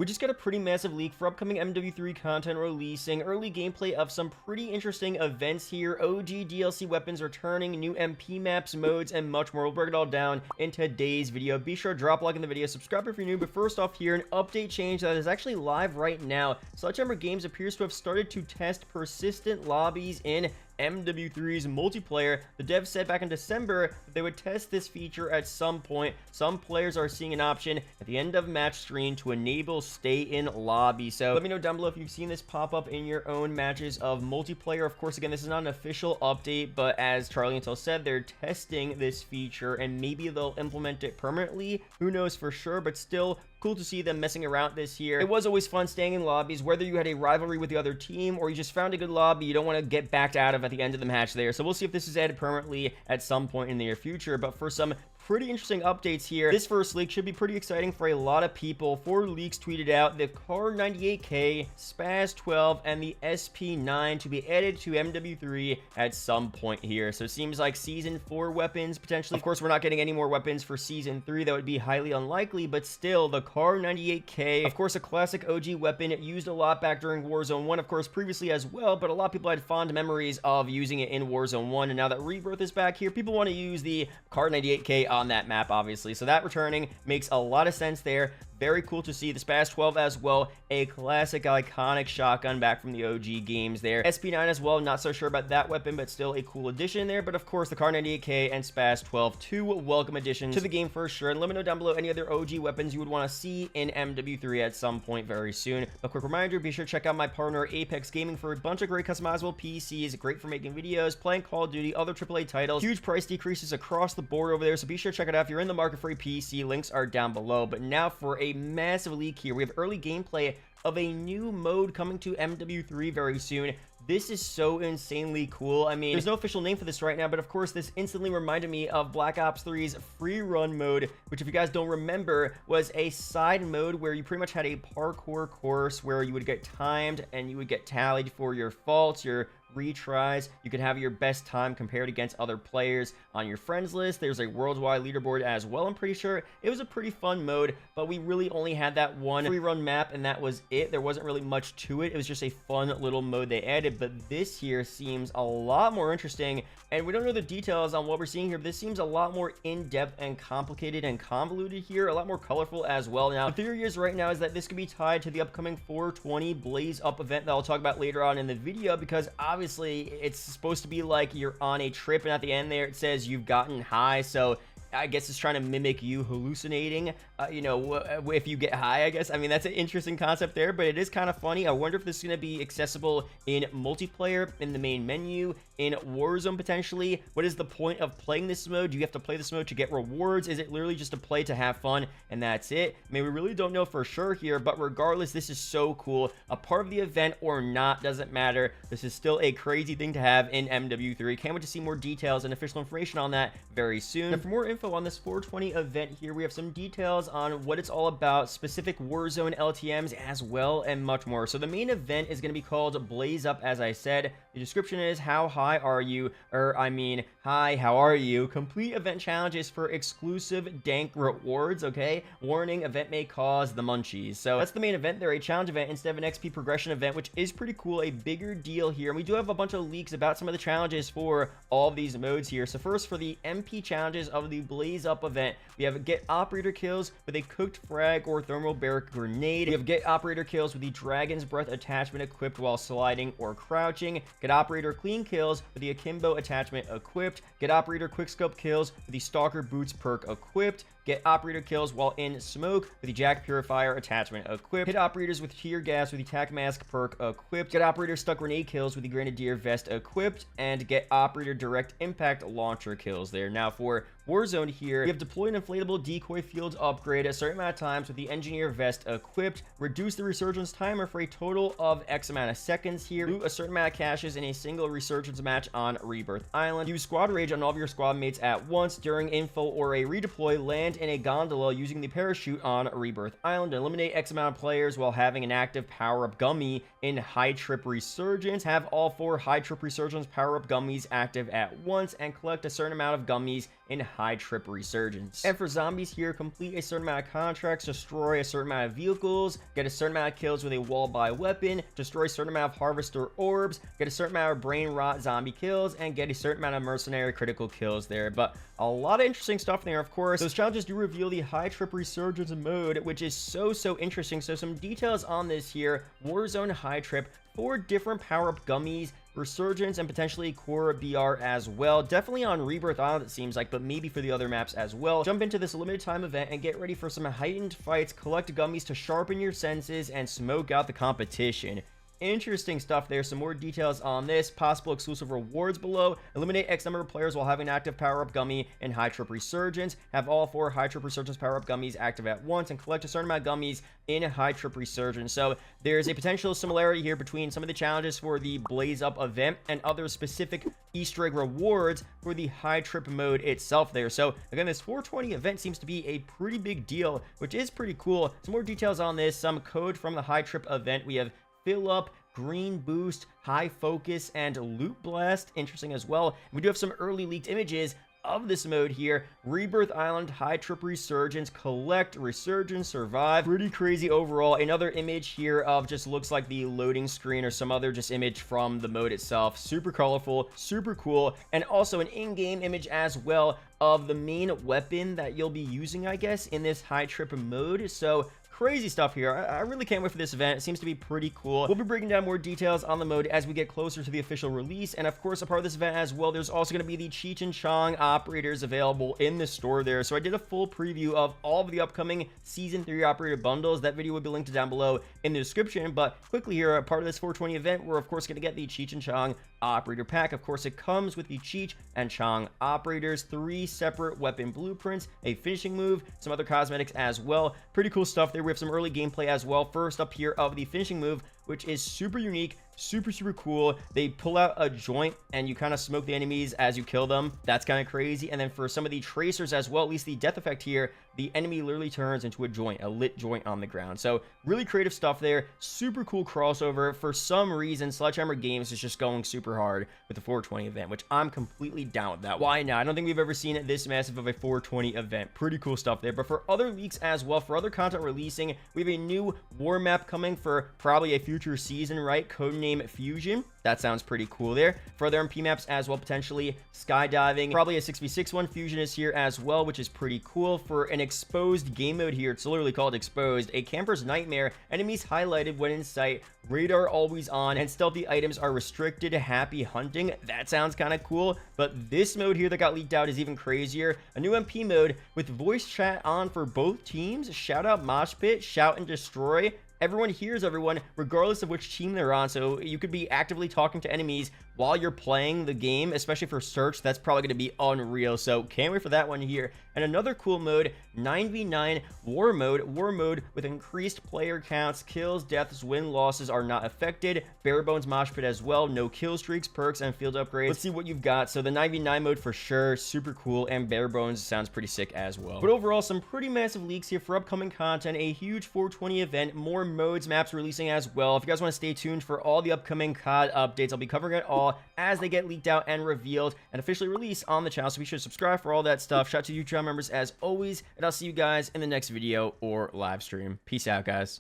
We just got a pretty massive leak for upcoming MW3 content releasing, early gameplay of some pretty interesting events here, OG DLC weapons returning, new MP maps, modes, and much more. We'll break it all down in today's video. Be sure to drop a like in the video, subscribe if you're new, but first off here, an update change that is actually live right now. Sledgehammer Games appears to have started to test persistent lobbies in MW3's multiplayer. The devs said back in December that they would test this feature at some point. Some players are seeing an option at the end of match screen to enable stay in lobby. So let me know down below if you've seen this pop up in your own matches of multiplayer. Of course, again, this is not an official update, but as Charlie Intel said, they're testing this feature and maybe they'll implement it permanently. Who knows for sure, but still cool to see them messing around this year. It was always fun staying in lobbies, whether you had a rivalry with the other team or you just found a good lobby you don't want to get backed out of at the end of the match there. So we'll see if this is added permanently at some point in the near future. But for some pretty interesting updates here, this first leak should be pretty exciting for a lot of people. 4 leaks tweeted out the Car 98K, Spaz 12, and the SP9 to be added to MW3 at some point here. So it seems like Season 4 weapons potentially. Of course, we're not getting any more weapons for Season 3. That would be highly unlikely, but still, the Car 98K, of course, a classic OG weapon used a lot back during Warzone 1, of course, previously as well, but a lot of people had fond memories of using it in Warzone 1, and now that Rebirth is back here, people want to use the Car 98K on that map, obviously. So that returning makes a lot of sense there. Very cool to see the Spaz 12 as well, a classic iconic shotgun back from the OG games there. SP9 as well, not so sure about that weapon, but still a cool addition there. But of course, the Car 98K and Spaz 12, 2 welcome additions to the game for sure. And let me know down below any other OG weapons you would want to see in MW3 at some point very soon. A quick reminder, be sure to check out my partner Apex Gaming for a bunch of great customizable PCs, great for making videos, playing Call of Duty, other AAA titles, huge price decreases across the board over there. So be sure to check it out if you're in the market for a PC. Links are down below. But now for a massive leak here, we have early gameplay of a new mode coming to MW3 very soon. This is so insanely cool. I mean, there's no official name for this right now, but of course, this instantly reminded me of Black Ops 3's free run mode, which if you guys don't remember, was a side mode where you pretty much had a parkour course where you would get timed and you would get tallied for your faults, your retries. You could have your best time compared against other players on your friends list. There's a worldwide leaderboard as well. I'm pretty sure it was a pretty fun mode, but we really only had that one free run map and that was it. There wasn't really much to it. It was just a fun little mode they added, but this here seems a lot more interesting, and we don't know the details on what we're seeing here, but this seems a lot more in-depth and complicated and convoluted here, a lot more colorful as well. Now, the theory is right now is that this could be tied to the upcoming 420 Blaze Up event that I'll talk about later on in the video, because obviously it's supposed to be like you're on a trip and at the end there it says you've gotten high, so I guess it's trying to mimic you hallucinating, you know, if you get high, I guess. I mean, that's an interesting concept there, but it is kind of funny. I wonder if this is going to be accessible in multiplayer, in the main menu, in Warzone potentially. What is the point of playing this mode? Do you have to play this mode to get rewards? Is it literally just to play to have fun and that's it? I mean, we really don't know for sure here, but regardless, this is so cool. A part of the event or not, doesn't matter. This is still a crazy thing to have in MW3. Can't wait to see more details and official information on that very soon. And for more info on this 420 event here, we have some details on what it's all about, specific Warzone LTMs as well, and much more. So the main event is going to be called Blaze Up, as I said. The description is how high are you, or I mean, hi, how are you? Complete event challenges for exclusive dank rewards, okay? Warning, event may cause the munchies. So that's the main event. They're a challenge event instead of an XP progression event, which is pretty cool, a bigger deal here. And we do have a bunch of leaks about some of the challenges for all of these modes here. So first, for the MP challenges of the Blaze Up event, we have get operator kills with a cooked frag or thermal barrack grenade. We have get operator kills with the Dragon's Breath attachment equipped while sliding or crouching. Get operator clean kills with the Akimbo attachment equipped. Get operator quickscope kills with the Stalker Boots perk equipped. Get operator kills while in smoke with the Jack Purifier attachment equipped. Hit operators with tear gas with the Tac Mask perk equipped. Get operator stuck grenade kills with the Grenadier Vest equipped. And get operator direct impact launcher kills there. Now for Warzone here, we have deployed an inflatable decoy field upgrade a certain amount of times with the Engineer Vest equipped. Reduce the Resurgence timer for a total of X amount of seconds here. Loot a certain amount of caches in a single Resurgence match on Rebirth Island. Use Squad Rage on all of your squad mates at once during info or a redeploy. Land in a gondola using the parachute on Rebirth Island. Eliminate X amount of players while having an active power-up gummy in High Trip Resurgence. Have all 4 High Trip Resurgence power-up gummies active at once and collect a certain amount of gummies in High Trip Resurgence. And for zombies here, complete a certain amount of contracts, destroy a certain amount of vehicles, get a certain amount of kills with a wall-by weapon, destroy a certain amount of harvester orbs, get a certain amount of brain rot zombie kills, and get a certain amount of mercenary critical kills there. But a lot of interesting stuff there. Of course, those challenges do reveal the High Trip Resurgence mode, which is so interesting. So some details on this here: Warzone High Trip, 4 different power-up gummies, Resurgence, and potentially Core BR as well. Definitely on Rebirth Island, it seems like, but maybe for the other maps as well. Jump into this limited time event and get ready for some heightened fights, collect gummies to sharpen your senses, and smoke out the competition. Interesting stuff there. Some more details on this: possible exclusive rewards below. Eliminate X number of players while having an active power-up gummy in High Trip Resurgence. Have all 4 High Trip Resurgence power-up gummies active at once, and collect a certain amount of gummies in High Trip Resurgence. So there's a potential similarity here between some of the challenges for the Blaze Up event and other specific Easter egg rewards for the High Trip mode itself there. So again, this 420 event seems to be a pretty big deal, which is pretty cool. Some more details on this: some code from the High Trip event. We have Fill Up, Green Boost, High Focus, and Loot Blast. Interesting as well. We do have some early leaked images of this mode here: Rebirth Island, High Trip Resurgence, Collect, Resurgence, Survive. Pretty crazy overall. Another image here of just looks like the loading screen or some other just image from the mode itself. Super colorful, super cool, and also an in-game image as well of the main weapon that you'll be using, I guess, in this High Trip mode. So crazy stuff here. I really can't wait for this event. It seems to be pretty cool. We'll be breaking down more details on the mode as we get closer to the official release. And of course, a part of this event as well, there's also going to be the Cheech and Chong operators available in the store there. So I did a full preview of all of the upcoming Season 3 operator bundles. That video will be linked down below in the description. But quickly here, a part of this 420 event, we're of course going to get the Cheech and Chong operator pack. Of course, it comes with the Cheech and Chong operators, 3 separate weapon blueprints, a finishing move, some other cosmetics as well. Pretty cool stuff there. We have some early gameplay as well. First up here of the finishing move, which is super unique, super cool. They pull out a joint and you kind of smoke the enemies as you kill them. That's kind of crazy. And then for some of the tracers as well, at least the death effect here, the enemy literally turns into a joint, a lit joint on the ground. So really creative stuff there. Super cool crossover. For some reason, Sledgehammer Games is just going super hard with the 420 event, which I'm completely down with that. Why not? I don't think we've ever seen this massive of a 420 event. Pretty cool stuff there. But for other leaks as well, for other content releasing, we have a new war map coming for probably a future season, right? Codename Fusion. That sounds pretty cool there. For other MP maps as well, potentially skydiving. Probably a 6v6 one. Fusion is here as well, which is pretty cool. For an exposed game mode here, it's literally called Exposed. A camper's nightmare. Enemies highlighted when in sight. Radar always on. And stealthy items are restricted. Happy hunting. That sounds kind of cool. But this mode here that got leaked out is even crazier. A new MP mode with voice chat on for both teams. Shout out Mosh Pit. Shout and Destroy. Everyone hears everyone regardless of which team they're on, so you could be actively talking to enemies while you're playing the game, especially for search. That's probably going to be unreal, so can't wait for that one here. And another cool mode, 9v9 war mode with increased player counts. Kills, deaths, win, losses are not affected. Bare bones mosh pit as well. No kill streaks, perks, and field upgrades. Let's see what you've got. So the 9v9 mode for sure, super cool, and bare bones sounds pretty sick as well. But overall, some pretty massive leaks here for upcoming content, a huge 420 event, more modes, maps releasing as well. If you guys want to stay tuned for all the upcoming COD updates, I'll be covering it all as they get leaked out and revealed and officially released on the channel, so be sure to subscribe for all that stuff. Shout out to YouTube members as always, and I'll see you guys in the next video or live stream. Peace out, guys.